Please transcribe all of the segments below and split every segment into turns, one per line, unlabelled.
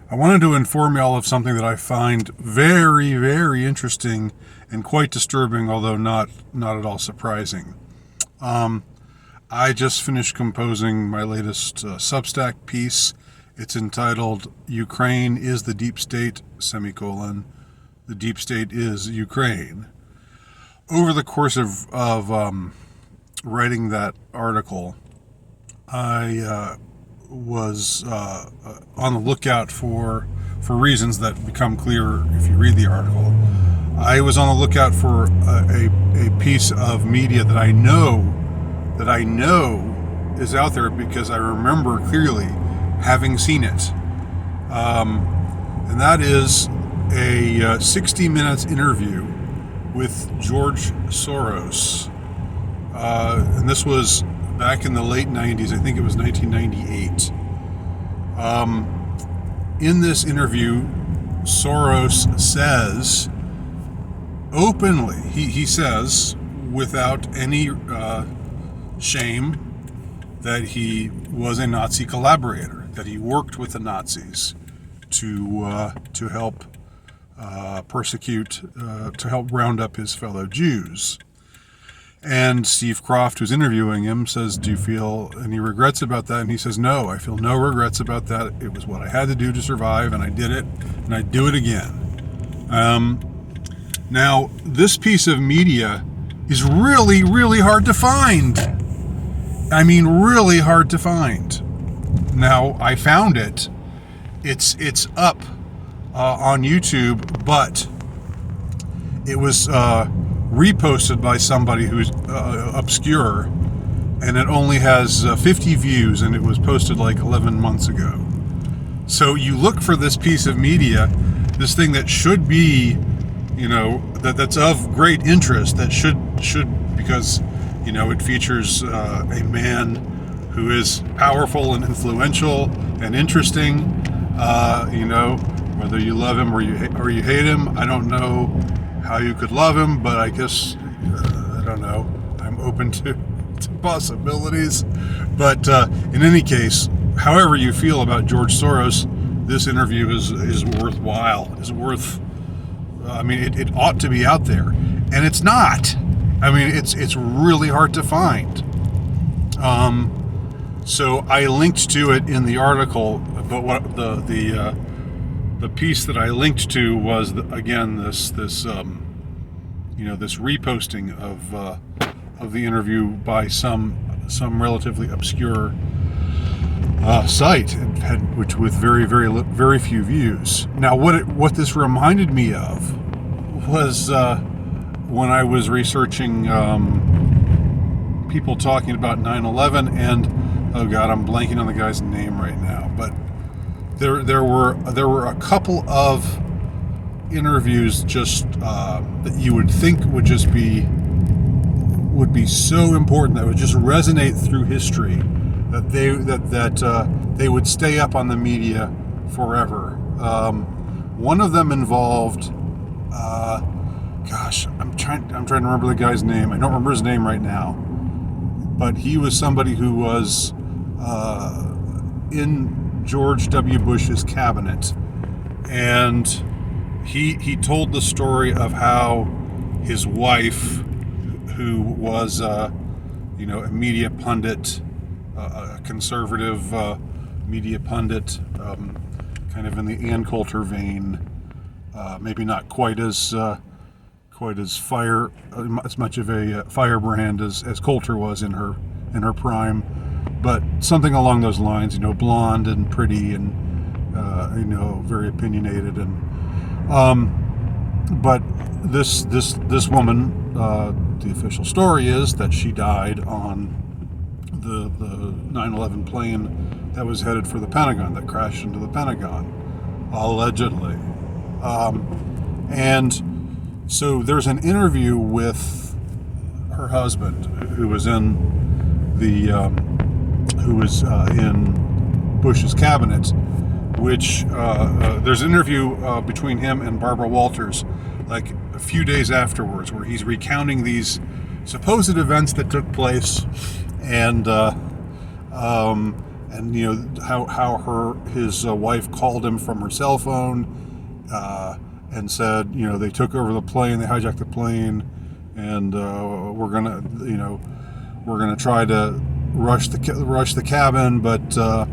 I wanted to inform you all of something that I find very, very interesting and quite disturbing, although not at all surprising. I just finished composing my latest Substack piece. It's entitled "Ukraine is the Deep State, semicolon. The Deep State is Ukraine." Over the course of writing that article, I was on the lookout for reasons that become clear if you read the article. I was on the lookout for a piece of media that I know is out there because I remember clearly having seen it. And that is a 60 Minutes interview with George Soros. And this was back in the late 90s. I think it was 1998. In this interview, Soros says openly, he says without any shame, that he was a Nazi collaborator, that he worked with the Nazis to help persecute, to help round up his fellow Jews. And Steve Kroft, who's interviewing him, says, "Do you feel any regrets about that?" And he says, "No, I feel no regrets about that. It was what I had to do to survive, and I did it, and I'd do it again." Now, this piece of media is really, really hard to find. I mean, really hard to find. Now, I found it. It's up on YouTube, but it was reposted by somebody who's obscure, and it only has 50 views, and it was posted like 11 months ago. So you look for this piece of media, this thing that should be, that's of great interest, that should because, it features a man who is powerful and influential and interesting, whether you love him or you hate him. I don't know how you could love him, but I guess, I don't know. I'm open to possibilities. But in any case, however you feel about George Soros, this interview is worthwhile. Is worth. It ought to be out there, and it's not. It's really hard to find. So I linked to it in the article, but what the piece that I linked to was again this reposting of the interview by some relatively obscure site, which with very, very, very few views. Now, what this reminded me of was when I was researching people talking about 9/11, and oh God, I'm blanking on the guy's name right now, but there were a couple of interviews just that you would think would be so important, that would just resonate through history, that they would stay up on the media forever. One of them involved, I'm trying to remember the guy's name. I don't remember his name right now, but he was somebody who was in George W. Bush's cabinet, and he told the story of how his wife, who was a media pundit, a conservative media pundit, kind of in the Ann Coulter vein, maybe not quite as much of a firebrand as Coulter was in her prime, but something along those lines. Blonde and pretty and very opinionated, and but this woman, the official story is that she died on the 9/11 plane that was headed for the Pentagon, that crashed into the Pentagon, allegedly. And so there's an interview with her husband, who was in Bush's cabinet, which there's an interview between him and Barbara Walters, like a few days afterwards, where he's recounting these supposed events that took place, and and how his wife called him from her cell phone, and said, they took over the plane, they hijacked the plane, and we're gonna try to rush the cabin, but I'll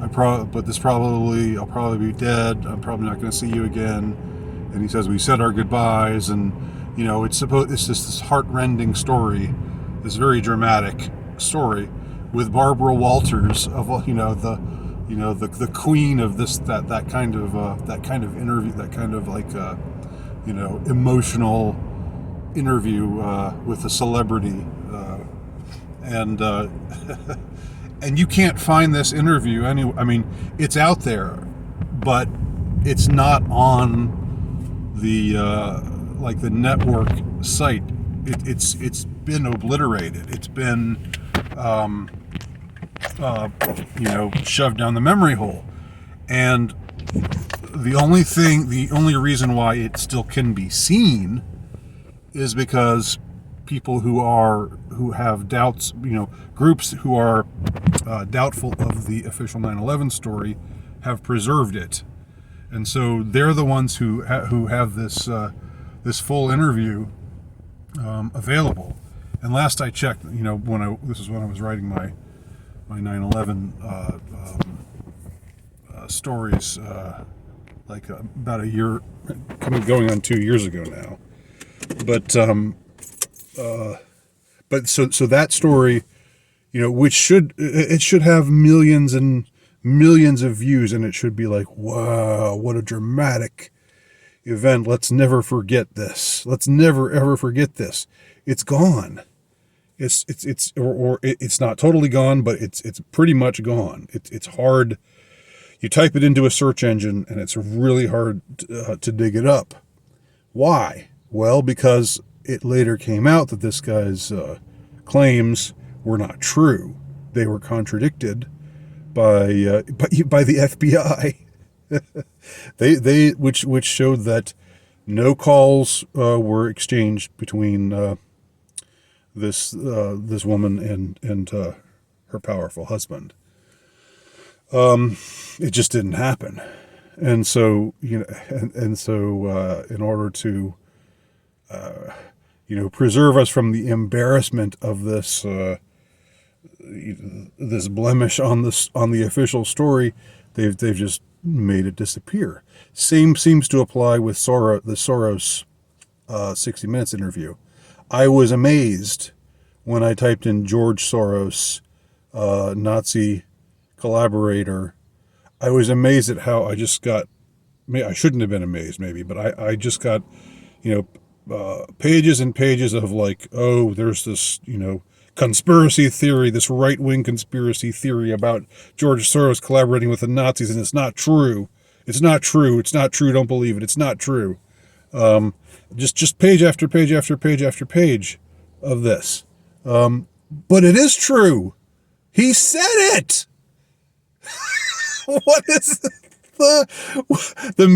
probably be dead. I'm probably not going to see you again. And he says we said our goodbyes, and it's just this heart-rending story, this very dramatic story with Barbara Walters of the queen of that kind of interview, that kind of emotional interview with a celebrity, and and you can't find this interview anywhere. I mean, it's out there, but it's not on the the network site. It's been obliterated. It's been shoved down the memory hole. And the only reason why it still can be seen is because people who have doubts, groups who are doubtful of the official 9/11 story have preserved it, and so they're the ones who have this full interview available. And last I checked, this is when I was writing my 9/11 stories, about a year, going on 2 years ago now, but so that story, which should have millions and millions of views, and it should be like, wow, what a dramatic event. Let's never forget this. Let's never ever forget this. It's gone. It's not totally gone, but it's pretty much gone. It's hard. You type it into a search engine, and it's really hard to dig it up. Why? Well, because it later came out that this guy's claims were not true. They were contradicted by the FBI. which showed that no calls were exchanged between this woman and her powerful husband. It just didn't happen, and so in order to preserve us from the embarrassment of this blemish on the official story, they've just made it disappear. Same seems to apply with the Soros 60 Minutes interview. I was amazed when I typed in George Soros, Nazi collaborator. I was amazed at how I shouldn't have been amazed maybe, but I just got, pages and pages of there's this, conspiracy theory, this right-wing conspiracy theory about George Soros collaborating with the Nazis, and it's not true. It's not true. It's not true. Don't believe it. It's not true. Just page after page after page after page of this. But it is true. He said it. What is the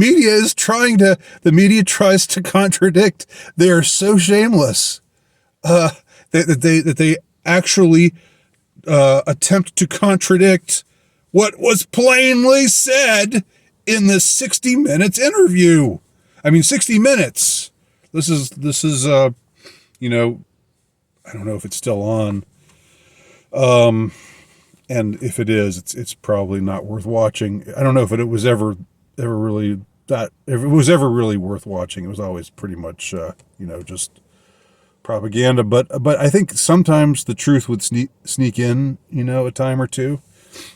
media tries to contradict. They are so shameless that they actually attempt to contradict what was plainly said in this 60 Minutes interview. I mean, 60 Minutes. This is I don't know if it's still on. And if it is, it's probably not worth watching. I don't know if it was ever really worth watching. It was always pretty much just propaganda. But I think sometimes the truth would sneak in, a time or two.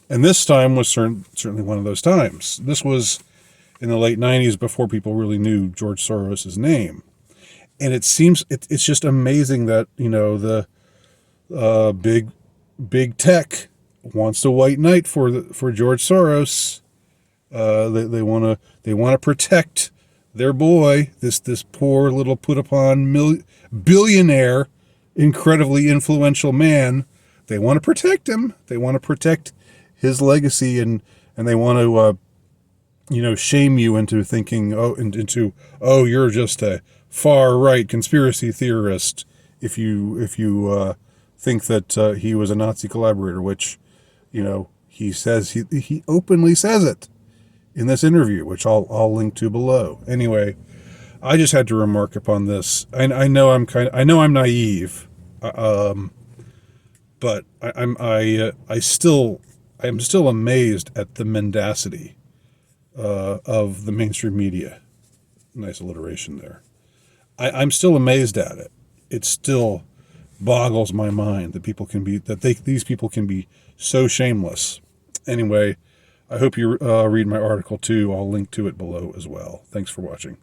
And this time was certainly one of those times. This was in the late 90s, before people really knew George Soros' name. And it seems it's just amazing that the big tech wants to white knight for George Soros. They want to protect their boy, this poor little put upon billionaire, incredibly influential man. They want to protect him. They want to protect his legacy, and they want to shame you into thinking you're just a far right conspiracy theorist if you think that he was a Nazi collaborator, which He says he openly says it in this interview, which I'll link to below. Anyway, I just had to remark upon this. I know I'm naive, but I'm still amazed at the mendacity of the mainstream media. Nice alliteration there. I'm still amazed at it. It still boggles my mind that these people can be so shameless. Anyway, I hope you read my article too. I'll link to it below as well. Thanks for watching.